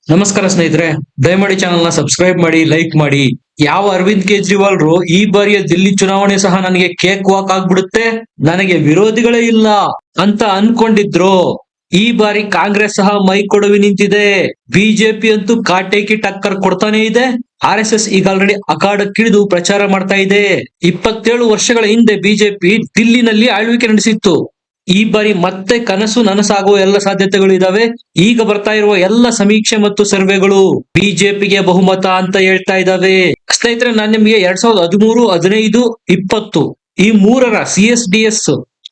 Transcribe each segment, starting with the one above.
ನಮಸ್ಕಾರ ಸ್ನೇಹಿತರೆ, ದಯಮಾಡಿ ಚಾನಲ್ ನ ಸಬ್ಸ್ಕ್ರೈಬ್ ಮಾಡಿ, ಲೈಕ್ ಮಾಡಿ. ಯಾವ ಅರವಿಂದ್ ಕೇಜ್ರಿವಾಲ್ರು ಈ ಬಾರಿಯ ದಿಲ್ಲಿ ಚುನಾವಣೆ ಸಹ ನನಗೆ ಕೇಕ್ ವಾಕ್ ಆಗ್ಬಿಡುತ್ತೆ, ನನಗೆ ವಿರೋಧಿಗಳೇ ಇಲ್ಲ ಅಂತ ಅನ್ಕೊಂಡಿದ್ರು. ಈ ಬಾರಿ ಕಾಂಗ್ರೆಸ್ ಸಹ ಮೈ ಕೊಡವಿ ನಿಂತಿದೆ. ಬಿಜೆಪಿ ಅಂತೂ ಕಾಟೇಕಿ ಟಕ್ಕರ್ ಕೊಡ್ತಾನೆ ಇದೆ. RSS ಈಗ ಆಲ್ರೆಡಿ ಅಖಾಡಕ್ಕಿಳಿದು ಪ್ರಚಾರ ಮಾಡ್ತಾ ಇದೆ. 27 ವರ್ಷಗಳ ಹಿಂದೆ ಬಿಜೆಪಿ ದಿಲ್ಲಿನಲ್ಲಿ ಆಳ್ವಿಕೆ ನಡೆಸಿತ್ತು. ಈ ಬಾರಿ ಮತ್ತೆ ಕನಸು ನನಸಾಗುವ ಎಲ್ಲ ಸಾಧ್ಯತೆಗಳು ಇದಾವೆ. ಈಗ ಬರ್ತಾ ಇರುವ ಎಲ್ಲ ಸಮೀಕ್ಷೆ ಮತ್ತು ಸರ್ವೆಗಳು ಬಿಜೆಪಿಗೆ ಬಹುಮತ ಅಂತ ಹೇಳ್ತಾ ಇದಾವೆ. ಸ್ನೇಹಿತರೆ, ನಾನು ನಿಮಗೆ 2013, 15, 20 ಈ ಮೂರರ CSDS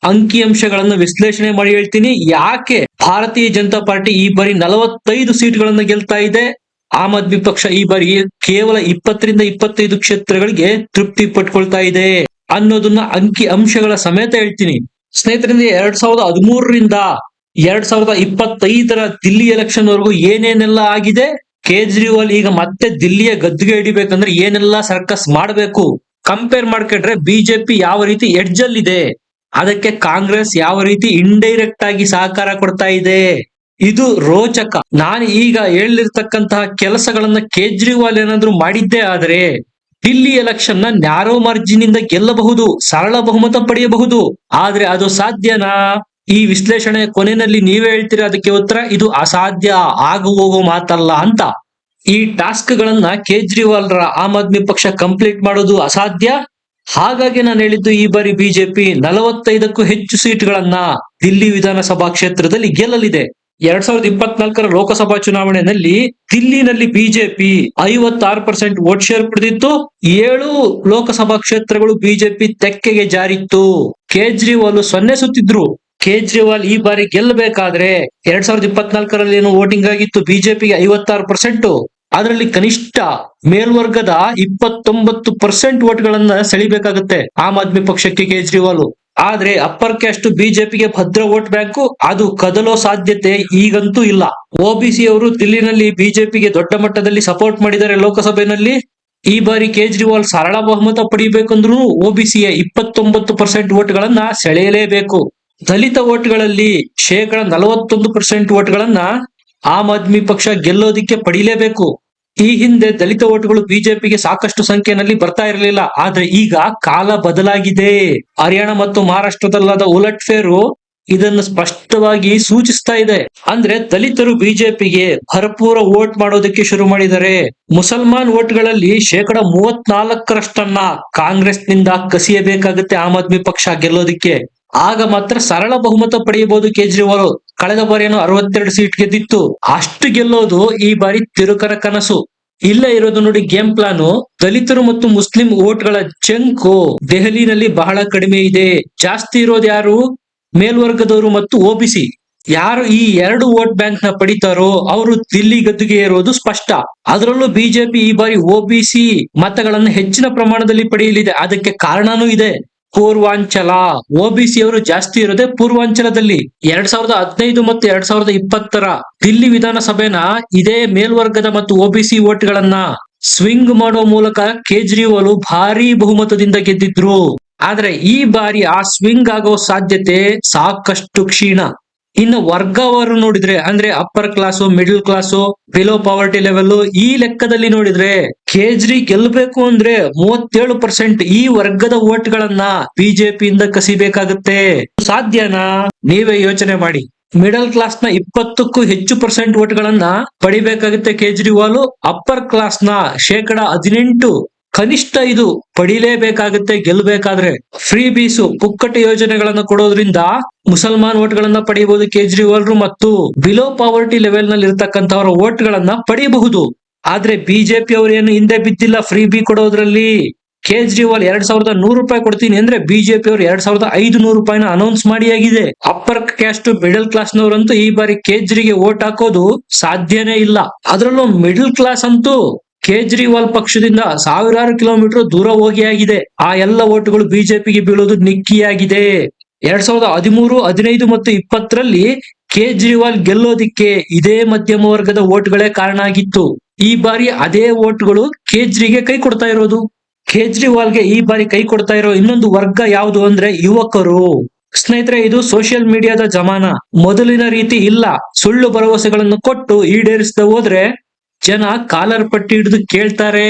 ಅಂಕಿಅಂಶಗಳನ್ನು ವಿಶ್ಲೇಷಣೆ ಮಾಡಿ ಹೇಳ್ತೀನಿ. ಯಾಕೆ ಭಾರತೀಯ ಜನತಾ ಪಾರ್ಟಿ ಈ ಬಾರಿ 45 ಸೀಟ್ಗಳನ್ನು ಗೆಲ್ತಾ ಇದೆ, ಆಮ್ ಆದ್ಮಿ ಪಕ್ಷ ಈ ಬಾರಿ ಕೇವಲ 20 ರಿಂದ 25 ಕ್ಷೇತ್ರಗಳಿಗೆ ತೃಪ್ತಿ ಪಟ್ಕೊಳ್ತಾ ಇದೆ ಅನ್ನೋದನ್ನ ಅಂಕಿ ಅಂಶಗಳ ಸಮೇತ ಹೇಳ್ತೀನಿ. ಸ್ನೇಹಿತರಿಂದ 2013ರಿಂದ 2025 ದಿಲ್ಲಿ ಎಲೆಕ್ಷನ್ ವರೆಗೂ ಏನೇನೆಲ್ಲ ಆಗಿದೆ, ಕೇಜ್ರಿವಾಲ್ ಈಗ ಮತ್ತೆ ದಿಲ್ಲಿಯ ಗದ್ದುಗೆ ಹಿಡಿಬೇಕಂದ್ರೆ ಏನೆಲ್ಲ ಸರ್ಕಸ್ ಮಾಡಬೇಕು, ಕಂಪೇರ್ ಮಾಡ್ಕೊಂಡ್ರೆ ಬಿಜೆಪಿ ಯಾವ ರೀತಿ ಎಡ್ಜ್ ಅಲ್ಲಿ ಇದೆ, ಅದಕ್ಕೆ ಕಾಂಗ್ರೆಸ್ ಯಾವ ರೀತಿ ಇಂಡೈರೆಕ್ಟ್ ಆಗಿ ಸಹಕಾರ ಕೊಡ್ತಾ ಇದೆ, ಇದು ರೋಚಕ. ನಾನು ಈಗ ಹೇಳಿರ್ತಕ್ಕಂತಹ ಕೆಲಸಗಳನ್ನ ಕೇಜ್ರಿವಾಲ್ ಏನಾದ್ರೂ ಮಾಡಿದ್ದೇ ಆದ್ರೆ ದಿಲ್ಲಿ ಎಲೆಕ್ಷನ್ ನ ನ್ಯಾರೋ ಮಾರ್ಜಿನ್ ಇಂದ ಗೆಲ್ಲಬಹುದು, ಸರಳ ಬಹುಮತ ಪಡೆಯಬಹುದು. ಆದ್ರೆ ಅದು ಸಾಧ್ಯನಾ? ಈ ವಿಶ್ಲೇಷಣೆ ಕೊನೆಯಲ್ಲಿ ನೀವೇ ಹೇಳ್ತೀರಾ ಅದಕ್ಕೆ ಉತ್ತರ. ಇದು ಅಸಾಧ್ಯ, ಆಗು ಹೋಗೋ ಮಾತಲ್ಲ ಅಂತ. ಈ ಟಾಸ್ಕ್ ಗಳನ್ನ ಕೇಜ್ರಿವಾಲ್ ರ ಆಮ್ ಆದ್ಮಿ ಪಕ್ಷ ಕಂಪ್ಲೀಟ್ ಮಾಡೋದು ಅಸಾಧ್ಯ. ಹಾಗಾಗಿ ನಾನು ಹೇಳಿದ್ದು, ಈ ಬಾರಿ ಬಿಜೆಪಿ 45ಕ್ಕೂ ಹೆಚ್ಚು ಸೀಟ್ಗಳನ್ನ ದಿಲ್ಲಿ ವಿಧಾನಸಭಾ ಕ್ಷೇತ್ರದಲ್ಲಿ ಗೆಲ್ಲಲಿದೆ. 2024ರ ಲೋಕಸಭಾ ಚುನಾವಣೆಯಲ್ಲಿ ದಿಲ್ಲಿನಲ್ಲಿ ಬಿಜೆಪಿ 56% ವೋಟ್ ಶೇರ್ ಪಡೆದಿತ್ತು. 7 ಲೋಕಸಭಾ ಕ್ಷೇತ್ರಗಳು ಬಿಜೆಪಿ ತೆಕ್ಕೆಗೆ ಜಾರಿತ್ತು. ಕೇಜ್ರಿವಾಲ್ 0 ಸುತ್ತಿದ್ರು. ಕೇಜ್ರಿವಾಲ್ ಈ ಬಾರಿ ಗೆಲ್ಲಬೇಕಾದ್ರೆ 2024ರಲ್ಲಿ ಏನು ವೋಟಿಂಗ್ ಆಗಿತ್ತು ಬಿಜೆಪಿಗೆ 56%, ಅದರಲ್ಲಿ ಕನಿಷ್ಠ ಮೇಲ್ವರ್ಗದ 29% ವೋಟ್ಗಳನ್ನ ಸೆಳಿಬೇಕಾಗುತ್ತೆ ಆಮ್ ಆದ್ಮಿ ಪಕ್ಷಕ್ಕೆ ಕೇಜ್ರಿವಾಲ್. ಆದ್ರೆ ಅಪ್ಪರ್ ಕ್ಯಾಸ್ಟ್ ಬಿಜೆಪಿಗೆ ಭದ್ರ ವೋಟ್ ಬ್ಯಾಂಕ್, ಅದು ಕದಲೋ ಸಾಧ್ಯತೆ ಈಗಂತೂ ಇಲ್ಲ. OBC ಅವರು ದಿಲ್ಲಿನಲ್ಲಿ ಬಿಜೆಪಿಗೆ ದೊಡ್ಡ ಮಟ್ಟದಲ್ಲಿ ಸಪೋರ್ಟ್ ಮಾಡಿದ್ದಾರೆ ಲೋಕಸಭೆಯಲ್ಲಿ. ಈ ಬಾರಿ ಕೇಜ್ರಿವಾಲ್ ಸರಳ ಬಹುಮತ ಪಡೆಯಬೇಕಂದ್ರೂ OBCಯ 29% ವೋಟ್ಗಳನ್ನ ಸೆಳೆಯಲೇಬೇಕು. ದಲಿತ ವೋಟ್ಗಳಲ್ಲಿ 41% ವೋಟ್ಗಳನ್ನ ಆಮ್ ಆದ್ಮಿ ಪಕ್ಷ ಗೆಲ್ಲೋದಿಕ್ಕೆ ಪಡಿಲೇಬೇಕು. ಈ ಹಿಂದೆ ದಲಿತ ವೋಟ್ಗಳು ಬಿಜೆಪಿಗೆ ಸಾಕಷ್ಟು ಸಂಖ್ಯೆಯಲ್ಲಿ ಬರ್ತಾ ಇರಲಿಲ್ಲ. ಆದ್ರೆ ಈಗ ಕಾಲ ಬದಲಾಗಿದೆ. ಹರಿಯಾಣ ಮತ್ತು ಮಹಾರಾಷ್ಟ್ರದಲ್ಲಾದ ಉಲಟ್ ಫೇರು ಇದನ್ನು ಸ್ಪಷ್ಟವಾಗಿ ಸೂಚಿಸ್ತಾ ಇದೆ. ಅಂದ್ರೆ ದಲಿತರು ಬಿಜೆಪಿಗೆ ಭರಪೂರ ವೋಟ್ ಮಾಡೋದಕ್ಕೆ ಶುರು ಮಾಡಿದ್ದಾರೆ. ಮುಸಲ್ಮಾನ್ ವೋಟ್ಗಳಲ್ಲಿ 34%ರಷ್ಟನ್ನ ಕಾಂಗ್ರೆಸ್ ನಿಂದ ಕಸಿಯಬೇಕಾಗುತ್ತೆ ಆಮ್ ಆದ್ಮಿ ಪಕ್ಷ ಗೆಲ್ಲೋದಿಕ್ಕೆ. ಆಗ ಮಾತ್ರ ಸರಳ ಬಹುಮತ ಪಡೆಯಬಹುದು ಕೇಜ್ರಿವಾಲ್. ಕಳೆದ ಬಾರಿಯನ್ನು 62 ಸೀಟ್ ಗೆದ್ದಿತ್ತು. ಅಷ್ಟು ಗೆಲ್ಲೋದು ಈ ಬಾರಿ ತಿರುಕರ ಕನಸು. ಇಲ್ಲ ಇರೋದು ನೋಡಿ ಗೇಮ್ ಪ್ಲಾನು. ದಲಿತರು ಮತ್ತು ಮುಸ್ಲಿಂ ವೋಟ್ಗಳ ಚಂಕು ದೆಹಲಿನಲ್ಲಿ ಬಹಳ ಕಡಿಮೆ ಇದೆ. ಜಾಸ್ತಿ ಇರೋದು ಯಾರು? ಮೇಲ್ವರ್ಗದವರು ಮತ್ತು OBC. ಯಾರು ಈ 2 ವೋಟ್ ಬ್ಯಾಂಕ್ ನ ಪಡಿತಾರೋ ಅವರು ದಿಲ್ಲಿ ಗದ್ದುಗೆ ಏರೋದು ಸ್ಪಷ್ಟ. ಅದರಲ್ಲೂ ಬಿಜೆಪಿ ಈ ಬಾರಿ OBC ಮತಗಳನ್ನು ಹೆಚ್ಚಿನ ಪ್ರಮಾಣದಲ್ಲಿ ಪಡೆಯಲಿದೆ. ಅದಕ್ಕೆ ಕಾರಣನೂ ಇದೆ. ಪೂರ್ವಾಂಚಲ OBC ಅವರು ಜಾಸ್ತಿ ಇರೋದೇ ಪೂರ್ವಾಂಚಲದಲ್ಲಿ. 2015 ಮತ್ತು 2020ರ ದಿಲ್ಲಿ ವಿಧಾನಸಭೆನ ಇದೇ ಮೇಲ್ವರ್ಗದ ಮತ್ತು OBC ವೋಟ್ಗಳನ್ನ ಸ್ವಿಂಗ್ ಮಾಡೋ ಮೂಲಕ ಕೇಜ್ರಿವಾಲ್ ಭಾರಿ ಬಹುಮತದಿಂದ ಗೆದ್ದಿದ್ರು. ಆದ್ರೆ ಈ ಬಾರಿ ಆ ಸ್ವಿಂಗ್ ಆಗೋ ಸಾಧ್ಯತೆ ಸಾಕಷ್ಟು ಕ್ಷೀಣ. ಇನ್ನು ವರ್ಗವರು ನೋಡಿದ್ರೆ, ಅಂದ್ರೆ upper class, middle class, below poverty level, ಈ ಲೆಕ್ಕದಲ್ಲಿ ನೋಡಿದ್ರೆ ಕೇಜ್ರಿ ಗೆಲ್ಲಬೇಕು ಅಂದ್ರೆ 37% ಈ ವರ್ಗದ ವೋಟ್ಗಳನ್ನ ಬಿಜೆಪಿಯಿಂದ ಕಸಿಬೇಕಾಗುತ್ತೆ. ಸಾಧ್ಯನಾ? ನೀವೇ ಯೋಚನೆ ಮಾಡಿ. ಮಿಡಲ್ ಕ್ಲಾಸ್ ನ 20ಕ್ಕೂ ಹೆಚ್ಚು % ವೋಟ್ಗಳನ್ನ ಪಡಿಬೇಕಾಗುತ್ತೆ ಕೇಜ್ರಿವಾಲ್. ಅಪ್ಪರ್ ಕ್ಲಾಸ್ ನ 18% ಕನಿಷ್ಠ ಇದು ಪಡಿಲೇಬೇಕಾಗುತ್ತೆ ಗೆಲ್ಲಬೇಕಾದ್ರೆ. ಫ್ರೀ ಬೀಸು, ಪುಕ್ಕಟ ಯೋಜನೆಗಳನ್ನ ಕೊಡೋದ್ರಿಂದ ಮುಸಲ್ಮಾನ್ ವೋಟ್ಗಳನ್ನ ಪಡೆಯಬಹುದು ಕೇಜ್ರಿವಾಲ್, ಮತ್ತು ಬಿಲೋ ಪಾವರ್ಟಿ ಲೆವೆಲ್ ನಲ್ಲಿ ಇರ್ತಕ್ಕಂಥವರ ವೋಟ್ಗಳನ್ನ ಪಡೆಯಬಹುದು. ಆದ್ರೆ ಬಿಜೆಪಿ ಅವರೇನು ಹಿಂದೆ ಬಿದ್ದಿಲ್ಲ ಫ್ರೀ ಬಿ ಕೊಡೋದ್ರಲ್ಲಿ. ಕೇಜ್ರಿವಾಲ್ 2100 ರೂಪಾಯಿ ಕೊಡ್ತೀನಿ ಅಂದ್ರೆ ಬಿಜೆಪಿ ಅವರು 2500 ರೂಪಾಯಿನ ಅನೌನ್ಸ್ ಮಾಡಿ ಆಗಿದೆ. ಅಪ್ಪರ್ ಕ್ಯಾಸ್ಟ್ ಮಿಡಲ್ ಕ್ಲಾಸ್ ನವರಂತೂ ಈ ಬಾರಿ ಕೇಜ್ರಿಗೆ ವೋಟ್ ಹಾಕೋದು ಸಾಧ್ಯನೇ ಇಲ್ಲ. ಅದರಲ್ಲೂ ಮಿಡಲ್ ಕ್ಲಾಸ್ ಅಂತೂ ಕೇಜ್ರಿವಾಲ್ ಪಕ್ಷದಿಂದ ಸಾವಿರಾರು ಕಿಲೋಮೀಟರ್ ದೂರ ಹೋಗಿ ಆಗಿದೆ. ಆ ಎಲ್ಲ ವೋಟ್ಗಳು ಬಿಜೆಪಿಗೆ ಬೀಳೋದು ನಿಕ್ಕಿಯಾಗಿದೆ. 2013, 15 ಮತ್ತು 20ರಲ್ಲಿ ಕೇಜ್ರಿವಾಲ್ ಗೆಲ್ಲೋದಿಕ್ಕೆ ಇದೇ ಮಧ್ಯಮ ವರ್ಗದ ವೋಟ್ಗಳೇ ಕಾರಣ ಆಗಿತ್ತು. ಈ ಬಾರಿ ಅದೇ ವೋಟ್ಗಳು ಕೇಜ್ರಿಗೆ ಕೈ ಕೊಡ್ತಾ ಇರೋದು. ಕೇಜ್ರಿವಾಲ್ಗೆ ಈ ಬಾರಿ ಕೈ ಕೊಡ್ತಾ ಇರೋ ಇನ್ನೊಂದು ವರ್ಗ ಯಾವುದು ಅಂದ್ರೆ ಯುವಕರು. ಸ್ನೇಹಿತರೆ, ಇದು ಸೋಷಿಯಲ್ ಮೀಡಿಯಾದ ಜಮಾನ. ಮೊದಲಿನ ರೀತಿ ಇಲ್ಲ. ಸುಳ್ಳು ಭರವಸೆಗಳನ್ನು ಕೊಟ್ಟು ಈಡೇರಿಸದೆ ಹೋದ್ರೆ ಜನ ಕಾಲರ್ ಪಟ್ಟಿ ಹಿಡಿದು ಕೇಳ್ತಾರೆ.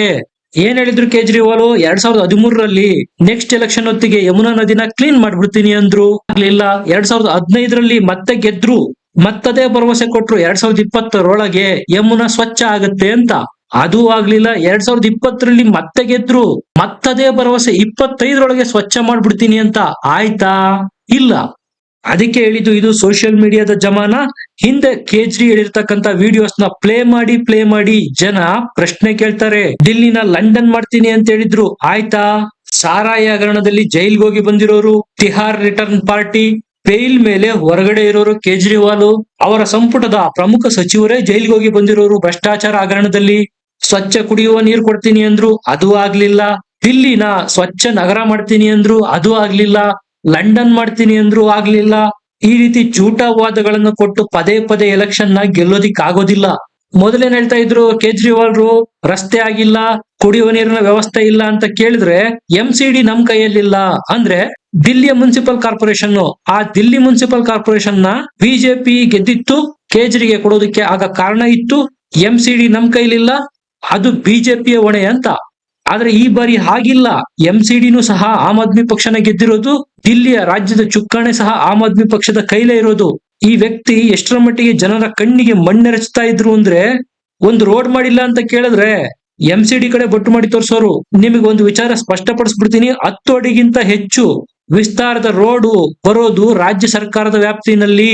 ಏನ್ ಹೇಳಿದ್ರು ಕೇಜ್ರಿವಾಲ್ 2013ರಲ್ಲಿ ನೆಕ್ಸ್ಟ್ ಎಲೆಕ್ಷನ್ ಹೊತ್ತಿಗೆ ಯಮುನಾ ನದಿನ ಕ್ಲೀನ್ ಮಾಡ್ಬಿಡ್ತೀನಿ ಅಂದ್ರು. ಆಗ್ಲಿಲ್ಲ. 2015ರಲ್ಲಿ ಮತ್ತೆ ಗೆದ್ರು. ಮತ್ತದೇ ಭರವಸೆ ಕೊಟ್ರು 2020ರೊಳಗೆ ಯಮುನಾ ಸ್ವಚ್ಛ ಆಗತ್ತೆ ಅಂತ. ಅದು ಆಗ್ಲಿಲ್ಲ. 2020ರಲ್ಲಿ ಮತ್ತೆ ಗೆದ್ರು. ಮತ್ತದೇ ಭರವಸೆ 25ರೊಳಗೆ ಸ್ವಚ್ಛ ಮಾಡ್ಬಿಡ್ತೀನಿ ಅಂತ. ಆಯ್ತಾ? ಇಲ್ಲ. ಅದಕ್ಕೆ ಹೇಳಿದ್ದು ಇದು ಸೋಷಿಯಲ್ ಮೀಡಿಯಾದ ಜಮಾನ. ಹಿಂದೆ ಕೇಜ್ರಿ ಹೇಳಿರ್ತಕ್ಕಂತ ವಿಡಿಯೋಸ್ ನ ಪ್ಲೇ ಮಾಡಿ ಜನ ಪ್ರಶ್ನೆ ಕೇಳ್ತಾರೆ. ಡಿಲ್ಲಿನ ಲಂಡನ್ ಮಾಡ್ತೀನಿ ಅಂತ ಹೇಳಿದ್ರು. ಆಯ್ತಾ? ಸಾರಾಯಿ ಹಗರಣದಲ್ಲಿ ಜೈಲ್ಗೆ ಹೋಗಿ ಬಂದಿರೋರು, ತಿಹಾರ್ ರಿಟರ್ನ್ ಪಾರ್ಟಿ, ಬೇಲ್ ಮೇಲೆ ಹೊರಗಡೆ ಇರೋರು ಕೇಜ್ರಿವಾಲ್, ಅವರ ಸಂಪುಟದ ಪ್ರಮುಖ ಸಚಿವರೇ ಜೈಲ್ಗೆ ಹೋಗಿ ಬಂದಿರೋರು ಭ್ರಷ್ಟಾಚಾರ ಹಗರಣದಲ್ಲಿ. ಸ್ವಚ್ಛ ಕುಡಿಯುವ ನೀರು ಕೊಡ್ತೀನಿ ಅಂದ್ರು, ಅದು ಆಗ್ಲಿಲ್ಲ. ದಿಲ್ಲಿನ ಸ್ವಚ್ಛ ನಗರ ಮಾಡ್ತೀನಿ ಅಂದ್ರು, ಅದು ಆಗ್ಲಿಲ್ಲ. ಲಂಡನ್ ಮಾಡ್ತೀನಿ ಅಂದ್ರು, ಆಗ್ಲಿಲ್ಲ. ಈ ರೀತಿ ಚೂಟವಾದಗಳನ್ನು ಕೊಟ್ಟು ಪದೇ ಪದೇ ಎಲೆಕ್ಷನ್ ನ ಗೆಲ್ಲೋದಿಕ್ ಆಗೋದಿಲ್ಲ. ಮೊದಲೇನ್ ಹೇಳ್ತಾ ಇದ್ರು ಕೇಜ್ರಿವಾಲ್ರು, ರಸ್ತೆ ಆಗಿಲ್ಲ, ಕುಡಿಯುವ ನೀರಿನ ವ್ಯವಸ್ಥೆ ಇಲ್ಲ ಅಂತ ಕೇಳಿದ್ರೆ MCD ನಮ್ ಕೈಯಲ್ಲಿಲ್ಲ ಅಂದ್ರೆ ದಿಲ್ಲಿಯ ಮುನ್ಸಿಪಲ್ ಕಾರ್ಪೊರೇಷನ್, ಆ ದಿಲ್ಲಿ ಮುನ್ಸಿಪಲ್ ಕಾರ್ಪೊರೇಷನ್ ನ ಬಿಜೆಪಿ ಗೆದ್ದಿತ್ತು, ಕೇಜ್ರಿಗೆ ಕೊಡೋದಕ್ಕೆ ಆಗ ಕಾರಣ ಇತ್ತು. MCD ನಮ್ ಕೈಲಿಲ್ಲ, ಅದು ಬಿಜೆಪಿಯ ಹೊಣೆ ಅಂತ. ಆದ್ರೆ ಈ ಬಾರಿ ಹಾಗಿಲ್ಲ. MCDನೂ ಸಹ ಆಮ್ ಆದ್ಮಿ ಪಕ್ಷನ ಗೆದ್ದಿರೋದು, ದಿಲ್ಲಿಯ ರಾಜ್ಯದ ಚುಕ್ಕಾಣಿ ಸಹ ಆಮ್ ಆದ್ಮಿ ಪಕ್ಷದ ಕೈಲೇ ಇರೋದು. ಈ ವ್ಯಕ್ತಿ ಎಷ್ಟರ ಮಟ್ಟಿಗೆ ಜನರ ಕಣ್ಣಿಗೆ ಮಣ್ಣೆರಚ್ತಾ ಇದ್ರು ಅಂದ್ರೆ, ಒಂದು ರೋಡ್ ಮಾಡಿಲ್ಲ ಅಂತ ಕೇಳಿದ್ರೆ MCD ಕಡೆ ಬೊಟ್ಟು ಮಾಡಿ ತೋರಿಸೋರು. ನಿಮಗೆ ಒಂದು ವಿಚಾರ ಸ್ಪಷ್ಟಪಡಿಸ್ಬಿಡ್ತೀನಿ, 10 ಅಡಿಗಿಂತ ಹೆಚ್ಚು ವಿಸ್ತಾರದ ರೋಡು ಬರೋದು ರಾಜ್ಯ ಸರ್ಕಾರದ ವ್ಯಾಪ್ತಿನಲ್ಲಿ.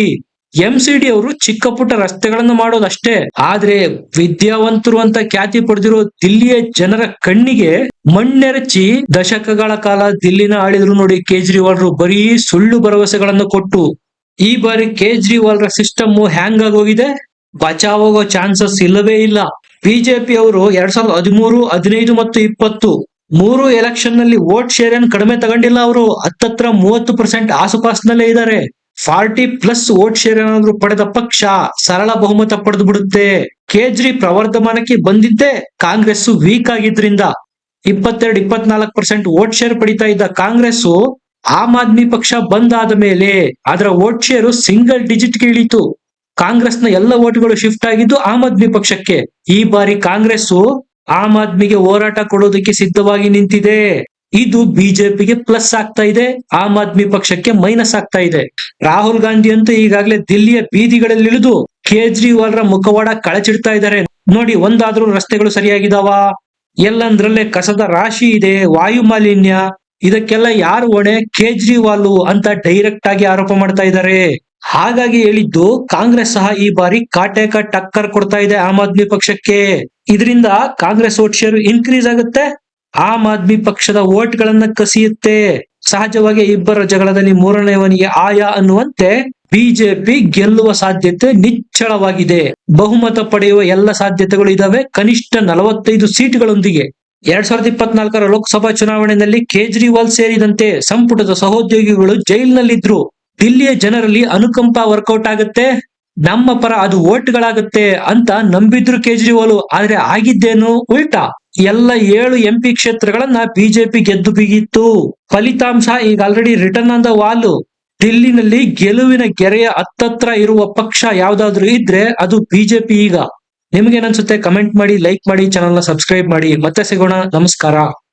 MCD ಅವರು ಚಿಕ್ಕ ಪುಟ್ಟ ರಸ್ತೆಗಳನ್ನು ಮಾಡೋದಷ್ಟೇ. ಆದ್ರೆ ವಿದ್ಯಾವಂತರು ಅಂತ ಖ್ಯಾತಿ ಪಡೆದಿರೋ ದಿಲ್ಲಿಯ ಜನರ ಕಣ್ಣಿಗೆ ಮಣ್ಣೆರಚಿ ದಶಕಗಳ ಕಾಲ ದಿಲ್ಲಿನ ಆಳಿದ್ರು ನೋಡಿ ಕೇಜ್ರಿವಾಲ್ರು, ಬರೀ ಸುಳ್ಳು ಭರವಸೆಗಳನ್ನು ಕೊಟ್ಟು. ಈ ಬಾರಿ ಕೇಜ್ರಿವಾಲ್ರ ಸಿಸ್ಟಮ್ ಹ್ಯಾಂಗ್ ಆಗೋಗಿದೆ, ಬಚಾವಾಗೋ ಚಾನ್ಸಸ್ ಇಲ್ಲವೇ ಇಲ್ಲ. ಬಿಜೆಪಿ ಅವರು 2013, 15 ಮತ್ತು 20 ಮೂರು ಎಲೆಕ್ಷನ್ ನಲ್ಲಿ ವೋಟ್ ಶೇರ್ ಏನ್ ಕಡಿಮೆ ತಗೊಂಡಿಲ್ಲ. ಅವರು ಹತ್ತತ್ರ 30% ಆಸುಪಾಸಿನಲ್ಲೇ ಇದ್ದಾರೆ. 40+ ವೋಟ್ ಶೇರ್ ಏನಾದ್ರು ಪಡೆದ ಪಕ್ಷ ಸರಳ ಬಹುಮತ ಪಡೆದು ಬಿಡುತ್ತೆ. ಕೇಜ್ರಿ ಪ್ರವರ್ಧಮಾನಕ್ಕೆ ಬಂದಿದ್ದೇ ಕಾಂಗ್ರೆಸ್ ವೀಕ್ ಆಗಿದ್ರಿಂದ. 22-24% ವೋಟ್ ಶೇರ್ ಪಡಿತಾ ಇದ್ದ ಕಾಂಗ್ರೆಸ್ ಆಮ್ ಆದ್ಮಿ ಪಕ್ಷ ಬಂದಾದ ಮೇಲೆ ಅದರ ವೋಟ್ ಶೇರು ಸಿಂಗಲ್ ಡಿಜಿಟ್ಗೆ ಇಳಿತು. ಕಾಂಗ್ರೆಸ್ನ ಎಲ್ಲ ವೋಟ್ಗಳು ಶಿಫ್ಟ್ ಆಗಿದ್ದು ಆಮ್ ಆದ್ಮಿ ಪಕ್ಷಕ್ಕೆ. ಈ ಬಾರಿ ಕಾಂಗ್ರೆಸ್ ಆಮ್ ಆದ್ಮಿಗೆ ಹೋರಾಟ ಕೊಡೋದಕ್ಕೆ ಸಿದ್ಧವಾಗಿ ನಿಂತಿದೆ. ಇದು ಬಿಜೆಪಿಗೆ ಪ್ಲಸ್ ಆಗ್ತಾ ಇದೆ, ಆಮ್ ಆದ್ಮಿ ಪಕ್ಷಕ್ಕೆ ಮೈನಸ್ ಆಗ್ತಾ ಇದೆ. ರಾಹುಲ್ ಗಾಂಧಿ ಅಂತೂ ಈಗಾಗಲೇ ದಿಲ್ಲಿಯ ಬೀದಿಗಳಲ್ಲಿ ಇಳಿದು ಕೇಜ್ರಿವಾಲ್ರ ಮುಖವಾಡ ಕಳಚಿಡ್ತಾ ಇದ್ದಾರೆ. ನೋಡಿ, ಒಂದಾದ್ರೂ ರಸ್ತೆಗಳು ಸರಿಯಾಗಿದಾವ? ಎಲ್ಲಂದ್ರಲ್ಲೇ ಕಸದ ರಾಶಿ ಇದೆ, ವಾಯು ಮಾಲಿನ್ಯ. ಇದಕ್ಕೆಲ್ಲ ಯಾರು ಹೊಣೆ? ಕೇಜ್ರಿವಾಲ್ ಅಂತ ಡೈರೆಕ್ಟ್ ಆಗಿ ಆರೋಪ ಮಾಡ್ತಾ ಇದ್ದಾರೆ. ಹಾಗಾಗಿ ಹೇಳಿದ್ದು, ಕಾಂಗ್ರೆಸ್ ಸಹ ಈ ಬಾರಿ ಕಾಟೇಕ ಟಕ್ಕರ್ ಕೊಡ್ತಾ ಇದೆ ಆಮ್ ಆದ್ಮಿ ಪಕ್ಷಕ್ಕೆ. ಇದರಿಂದ ಕಾಂಗ್ರೆಸ್ ವೋಟ್ ಶೇರ್ ಇನ್ಕ್ರೀಸ್ ಆಗುತ್ತೆ, ಆಮ್ ಆದ್ಮಿ ಪಕ್ಷದ ವೋಟ್ ಗಳನ್ನ ಕಸಿಯುತ್ತೆ. ಸಹಜವಾಗಿ ಇಬ್ಬರ ಜಗಳದಲ್ಲಿ ಮೂರನೆಯವನಿಗೆ ಆಯ ಅನ್ನುವಂತೆ ಬಿಜೆಪಿ ಗೆಲ್ಲುವ ಸಾಧ್ಯತೆ ನಿಚ್ಚಳವಾಗಿದೆ. ಬಹುಮತ ಪಡೆಯುವ ಎಲ್ಲ ಸಾಧ್ಯತೆಗಳು ಇದಾವೆ, ಕನಿಷ್ಠ 45 ಸೀಟ್ಗಳೊಂದಿಗೆ. 2024ರ ಲೋಕಸಭಾ ಚುನಾವಣೆಯಲ್ಲಿ ಕೇಜ್ರಿವಾಲ್ ಸೇರಿದಂತೆ ಸಂಪುಟದ ಸಹೋದ್ಯೋಗಿಗಳು ಜೈಲಿನಲ್ಲಿದ್ರು. ದಿಲ್ಲಿಯ ಜನರಲ್ಲಿ ಅನುಕಂಪ ವರ್ಕೌಟ್ ಆಗುತ್ತೆ, ನಮ್ಮ ಪರ ಅದು ವೋಟ್ಗಳಾಗುತ್ತೆ ಅಂತ ನಂಬಿದ್ರು ಕೇಜ್ರಿವಾಲ್. ಆದ್ರೆ ಆಗಿದ್ದೇನು ಉಲ್ಟಾ. ಎಲ್ಲ 7 MP ಕ್ಷೇತ್ರಗಳನ್ನ ಬಿಜೆಪಿ ಗೆದ್ದು ಬಿಗಿತ್ತು. ಫಲಿತಾಂಶ ಈಗ already return on the wall. ದಿಲ್ಲಿನಲ್ಲಿ ಗೆಲುವಿನ ಗೆರೆಯ ಹತ್ತತ್ರ ಇರುವ ಪಕ್ಷ ಯಾವ್ದಾದ್ರು ಇದ್ರೆ ಅದು ಬಿಜೆಪಿ. ಈಗ ನಿಮ್ಗೇನನ್ಸುತ್ತೆ? ಕಮೆಂಟ್ ಮಾಡಿ, ಲೈಕ್ ಮಾಡಿ, ಚಾನಲ್ ನ ಸಬ್ಸ್ಕ್ರೈಬ್ ಮಾಡಿ. ಮತ್ತೆ ಸಿಗೋಣ. ನಮಸ್ಕಾರ.